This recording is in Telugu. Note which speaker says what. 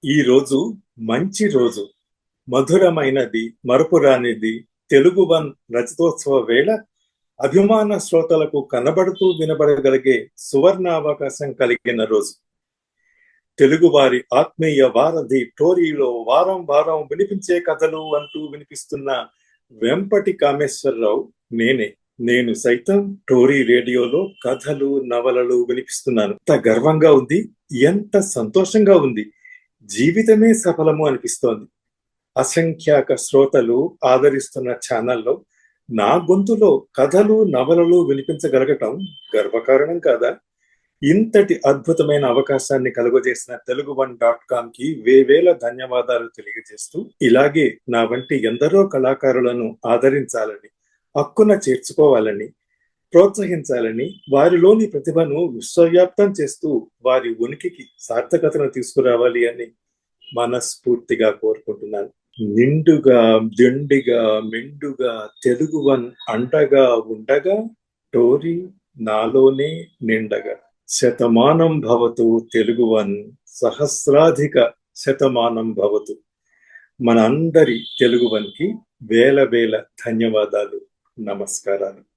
Speaker 1: ఈ రోజు మంచి రోజు, మధురమైనది, మరపురానిది. తెలుగు వన్ రజతోత్సవ వేళ అభిమాన శ్రోతలకు కనబడుతూ వినబడగలిగే సువర్ణ అవకాశం కలిగిన రోజు. తెలుగువారి ఆత్మీయ వారధి టోరీలో వారం వారం వినిపించే కథలు అంటూ వినిపిస్తున్న వెంపటి కామేశ్వరరావు నేనే. నేను సైతం టోరీ రేడియోలో కథలు, నవలలు వినిపిస్తున్నాను. ఎంత గర్వంగా ఉంది, ఎంత సంతోషంగా ఉంది. జీవితమే సఫలము అనిపిస్తోంది. అసంఖ్యాక శ్రోతలు ఆదరిస్తున్న ఛానల్లో నా గొంతులో కథలు, నవలలు వినిపించగలగటం గర్వకారణం కాదా? ఇంతటి అద్భుతమైన అవకాశాన్ని కలుగజేసిన తెలుగు1.com కి వేవేల ధన్యవాదాలు తెలియజేస్తూ, ఇలాగే నా వంటి ఎందరో కళాకారులను ఆదరించాలని, హక్కున చేర్చుకోవాలని, ప్రోత్సహించాలని, వారిలోని ప్రతిభను విశ్వవ్యాప్తం చేస్తూ వారి ఉనికికి సార్థకతను తీసుకురావాలి అని మనస్ఫూర్తిగా కోరుకుంటున్నాను. నిండుగా, దిండిగా, మెండుగా తెలుగు1 అండగా ఉండగా, టోరీ నాలోనే నిండగా. శతమానం భవతు తెలుగు1, సహస్రాధిక శతమానం భవతు. మన అందరి తెలుగు1కి వేల వేల ధన్యవాదాలు, నమస్కారాలు.